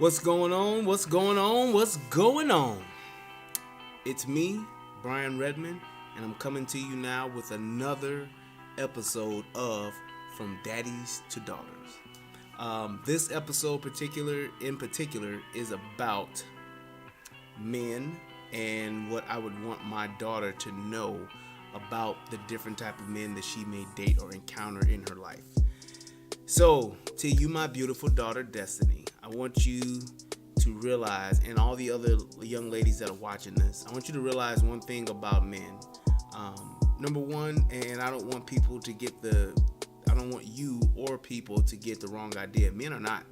What's going on? What's going on? What's going on? It's me, Brian Redmond, and I'm coming to you now with another episode of From Daddies to Daughters. This episode in particular is about men and what I would want my daughter to know about the different type of men that she may date or encounter in her life. So, to you, my beautiful daughter, Destiny, I want you to realize, and all the other young ladies that are watching this, I want you to realize one thing about men. Number one, and I don't want you or people to get the wrong idea. Men are not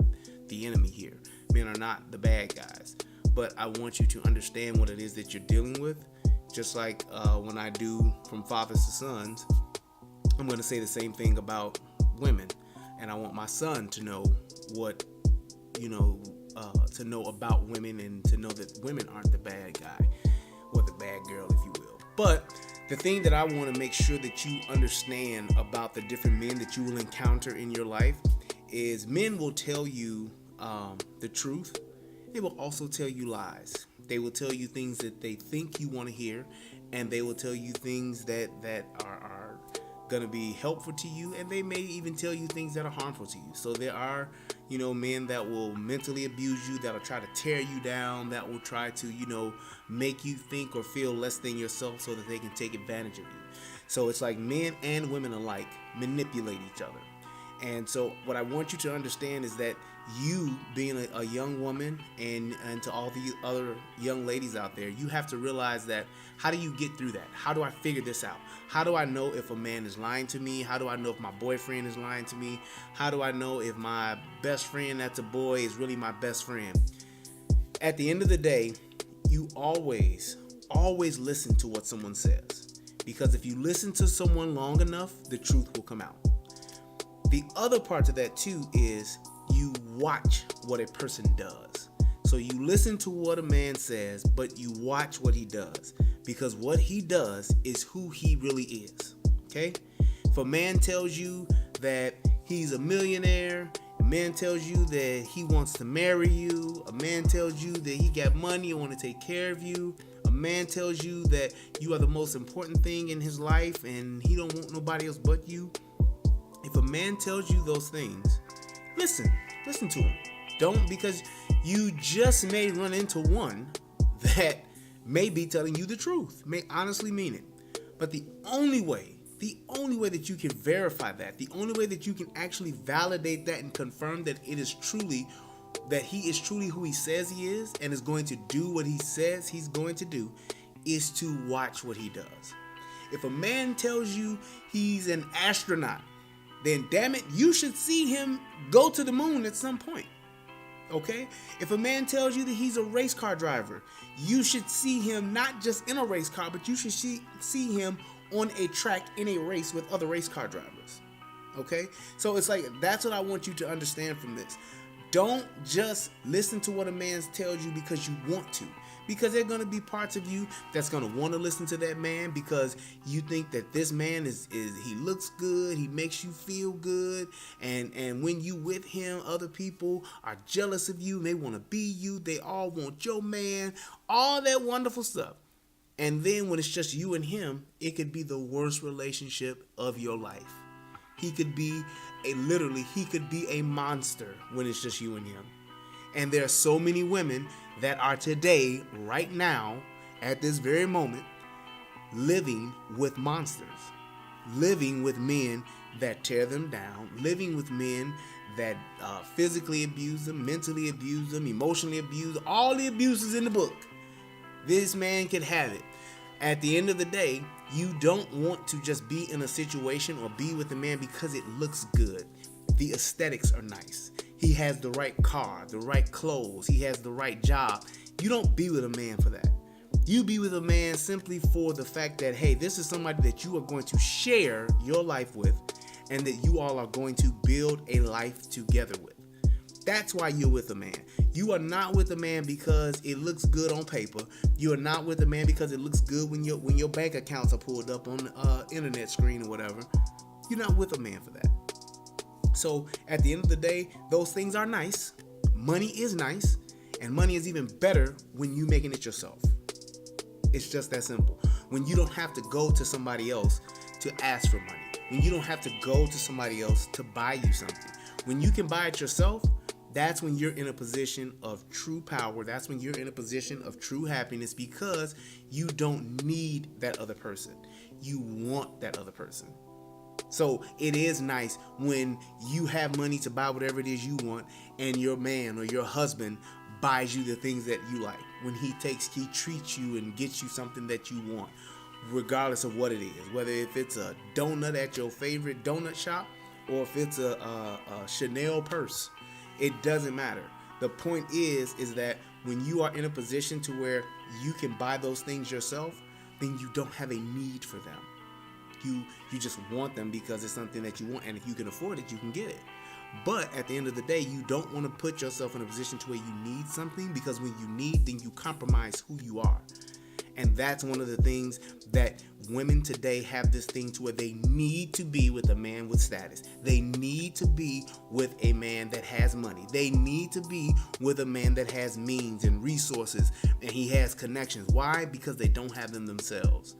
the enemy here. Men are not the bad guys. But I want you to understand what it is that you're dealing with. Just like when I do From Fathers to Sons, I'm going to say the same thing about women. And I want my son to know what, to know about women and to know that women aren't the bad guy or the bad girl, if you will. But the thing that I want to make sure that you understand about the different men that you will encounter in your life is men will tell you the truth. They will also tell you lies. They will tell you things that they think you want to hear, and they will tell you things that are going to be helpful to you, and they may even tell you things that are harmful to you. So there are, men that will mentally abuse you, that'll try to tear you down, that will try to, make you think or feel less than yourself so that they can take advantage of you. So it's like men and women alike manipulate each other. And so what I want you to understand is that you, being a young woman, and to all the other young ladies out there, you have to realize that how do you get through that? How do I figure this out? How do I know if a man is lying to me? How do I know if my boyfriend is lying to me? How do I know if my best friend that's a boy is really my best friend? At the end of the day, you always listen to what someone says. Because if you listen to someone long enough, the truth will come out. The other part to that too is you watch what a person does. So you listen to what a man says, but you watch what he does, because what he does is who he really is. Okay? If a man tells you that he's a millionaire, a man tells you that he wants to marry you, a man tells you that he got money and want to take care of you, a man tells you that you are the most important thing in his life and he don't want nobody else but you. If a man tells you those things, listen to him. Don't, because you just may run into one that may be telling you the truth, may honestly mean it. But the only way that you can verify that, the only way that you can actually validate that and confirm that he is truly who he says he is and is going to do what he says he's going to do, is to watch what he does. If a man tells you he's an astronaut, then damn it, you should see him go to the moon at some point. Okay? If a man tells you that he's a race car driver, you should see him not just in a race car, but you should see him on a track in a race with other race car drivers. Okay? So it's like, that's what I want you to understand from this. Don't just listen to what a man tells you because you want to. Because there are going to be parts of you that's going to want to listen to that man because you think that this man is he looks good, he makes you feel good, and when you with him, other people are jealous of you, they want to be you, they all want your man, all that wonderful stuff. And then when it's just you and him, it could be the worst relationship of your life. He could be a monster when it's just you and him. And there are so many women that are today, right now, at this very moment, living with monsters, living with men that tear them down, living with men that physically abuse them, mentally abuse them, emotionally abuse them, all the abuses in the book. This man could have it. At the end of the day, you don't want to just be in a situation or be with a man because it looks good. The aesthetics are nice. He has the right car, the right clothes, he has the right job. You don't be with a man for that. You be with a man simply for the fact that, hey, this is somebody that you are going to share your life with and that you all are going to build a life together with. That's why you're with a man. You are not with a man because it looks good on paper. You are not with a man because it looks good when your bank accounts are pulled up on the internet screen or whatever. You're not with a man for that. So at the end of the day, those things are nice. Money is nice, and money is even better when you making it yourself. It's just that simple. When you don't have to go to somebody else to ask for money. When you don't have to go to somebody else to buy you something. When you can buy it yourself, that's when you're in a position of true power. That's when you're in a position of true happiness, because you don't need that other person. You want that other person. So it is nice when you have money to buy whatever it is you want, and your man or your husband buys you the things that you like. When he treats you and gets you something that you want, regardless of what it is. Whether if it's a donut at your favorite donut shop, or if it's a Chanel purse, it doesn't matter. The point is that when you are in a position to where you can buy those things yourself, then you don't have a need for them. You just want them because it's something that you want, and if you can afford it, you can get it. But at the end of the day, you don't want to put yourself in a position to where you need something, because when you need, then you compromise who you are. And that's one of the things that women today have, this thing to where they need to be with a man with status. They need to be with a man that has money. They need to be with a man that has means and resources, and he has connections. Why? Because they don't have them themselves.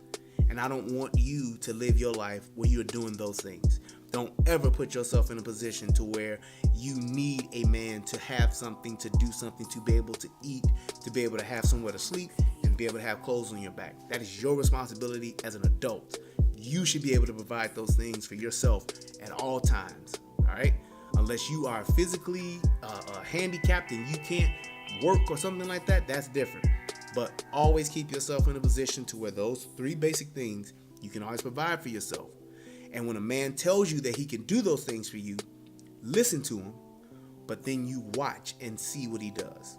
And I don't want you to live your life where you're doing those things. Don't ever put yourself in a position to where you need a man to have something, to do something, to be able to eat, to be able to have somewhere to sleep, and be able to have clothes on your back. That is your responsibility as an adult. You should be able to provide those things for yourself at all times. All right? Unless you are physically handicapped and you can't work or something like that, that's different. But always keep yourself in a position to where those three basic things you can always provide for yourself. And when a man tells you that he can do those things for you, listen to him, but then you watch and see what he does.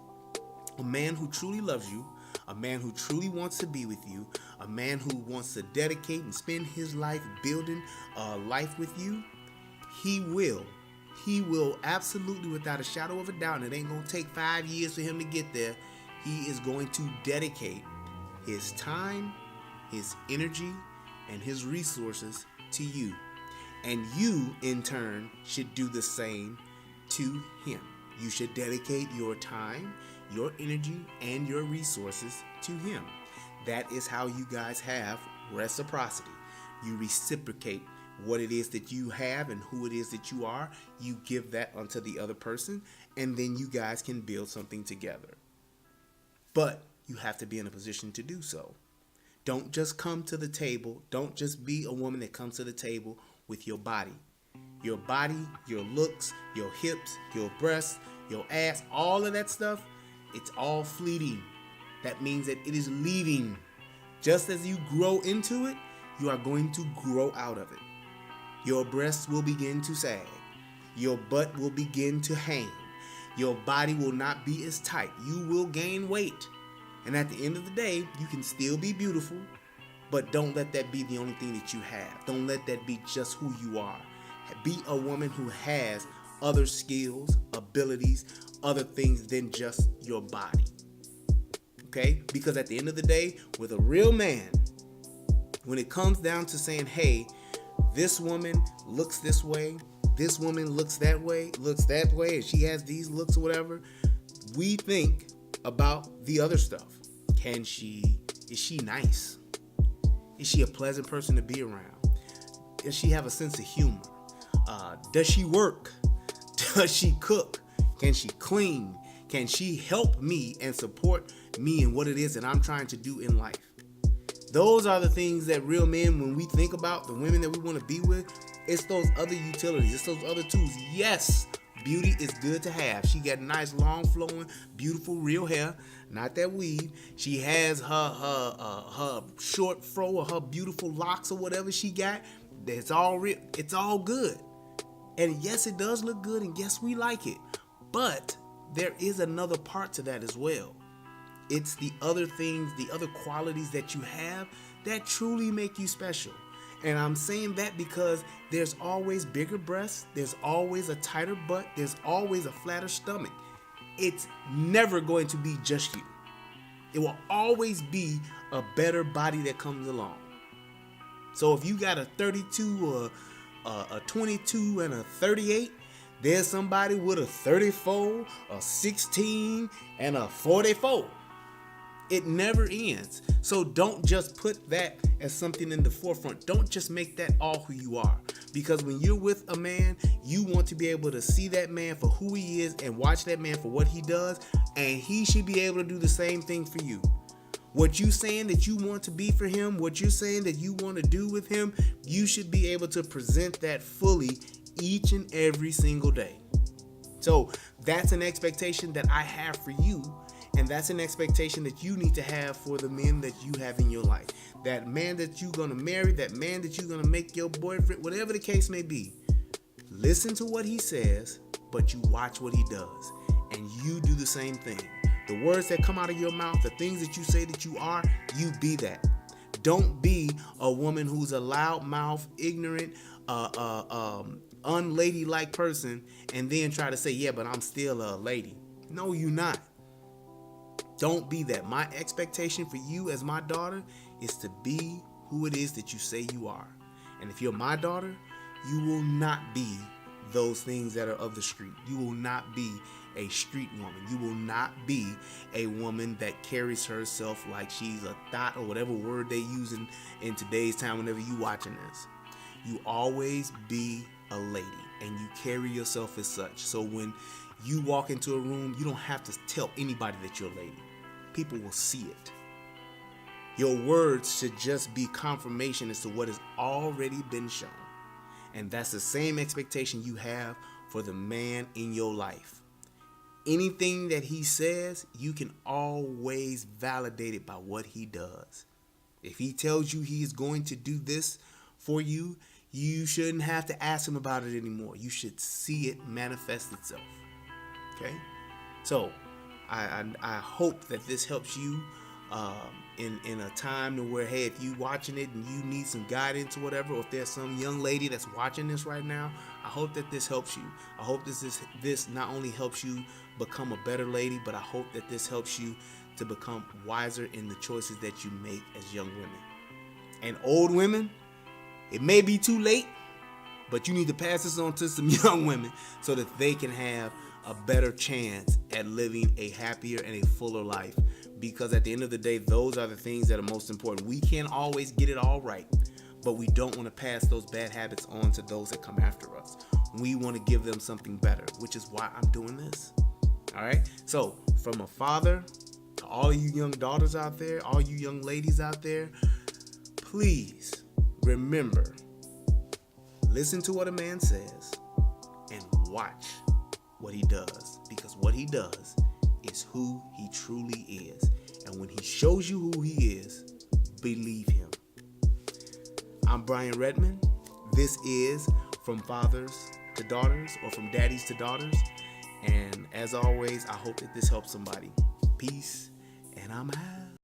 A man who truly loves you, a man who truly wants to be with you, a man who wants to dedicate and spend his life building a life with you, he will absolutely, without a shadow of a doubt, and it ain't going to take 5 years for him to get there, he is going to dedicate his time, his energy, and his resources to you. And you, in turn, should do the same to him. You should dedicate your time, your energy, and your resources to him. That is how you guys have reciprocity. You reciprocate what it is that you have and who it is that you are. You give that unto the other person, and then you guys can build something together. But you have to be in a position to do so. Don't just come to the table. Don't just be a woman that comes to the table with your body. Your body, your looks, your hips, your breasts, your ass, all of that stuff, it's all fleeting. That means that it is leaving. Just as you grow into it, you are going to grow out of it. Your breasts will begin to sag. Your butt will begin to hang. Your body will not be as tight. You will gain weight. And at the end of the day, you can still be beautiful, but don't let that be the only thing that you have. Don't let that be just who you are. Be a woman who has other skills, abilities, other things than just your body. Okay? Because at the end of the day, with a real man, when it comes down to saying, hey, this woman looks this way, this woman looks that way, and she has these looks or whatever, we think about the other stuff. Is she nice? Is she a pleasant person to be around? Does she have a sense of humor? Does she work? Does she cook? Can she clean? Can she help me and support me in what it is that I'm trying to do in life? Those are the things that real men, when we think about the women that we want to be with, it's those other utilities. It's those other tools. Yes, beauty is good to have. She got nice, long, flowing, beautiful, real hair. Not that weave. She has her short fro or her beautiful locks or whatever she got. It's all real. It's all good. And yes, it does look good. And yes, we like it. But there is another part to that as well. It's the other things, the other qualities that you have that truly make you special. And I'm saying that because there's always bigger breasts, there's always a tighter butt, there's always a flatter stomach. It's never going to be just you. It will always be a better body that comes along. So if you got a 32 or a 22 and a 38, There's somebody with a 34, a 16, and a 44. It never ends. So don't just put that as something in the forefront. Don't just make that all who you are. Because when you're with a man, you want to be able to see that man for who he is and watch that man for what he does. And he should be able to do the same thing for you. What you saying that you want to be for him, what you're saying that you want to do with him, you should be able to present that fully each and every single day. So that's an expectation that I have for you. And that's an expectation that you need to have for the men that you have in your life. That man that you're going to marry, that man that you're going to make your boyfriend, whatever the case may be. Listen to what he says, but you watch what he does. And you do the same thing. The words that come out of your mouth, the things that you say that you are, you be that. Don't be a woman who's a loudmouth, ignorant, unladylike person and then try to say, yeah, but I'm still a lady. No, you're not. Don't be that. My expectation for you as my daughter is to be who it is that you say you are. And if you're my daughter, you will not be those things that are of the street. You will not be a street woman. You will not be a woman that carries herself like she's a thought or whatever word they use in today's time whenever you watching this. You always be a lady and you carry yourself as such. So when you walk into a room, you don't have to tell anybody that you're a lady. People will see it. Your words should just be confirmation as to what has already been shown. And that's the same expectation you have for the man in your life. Anything that he says, you can always validate it by what he does. If he tells you he is going to do this for you, you shouldn't have to ask him about it anymore. You should see it manifest itself. Okay? So, I hope that this helps you in a time to where, hey, if you watching it and you need some guidance or whatever, or if there's some young lady that's watching this right now, I hope that this helps you. I hope this not only helps you become a better lady, but I hope that this helps you to become wiser in the choices that you make as young women. And old women, it may be too late, but you need to pass this on to some young women so that they can have a better chance at living a happier and a fuller life. Because at the end of the day, those are the things that are most important. We can't always get it all right, but we don't want to pass those bad habits on to those that come after us. We want to give them something better, which is why I'm doing this. All right. So from a father to all you young daughters out there, all you young ladies out there, please remember, listen to what a man says and watch what he does, because what he does is who he truly is. And when he shows you who he is, believe him. I'm Brian Redmond. This is From Fathers to Daughters, or From Daddies to Daughters. And as always, I hope that this helps somebody. Peace, and I'm out.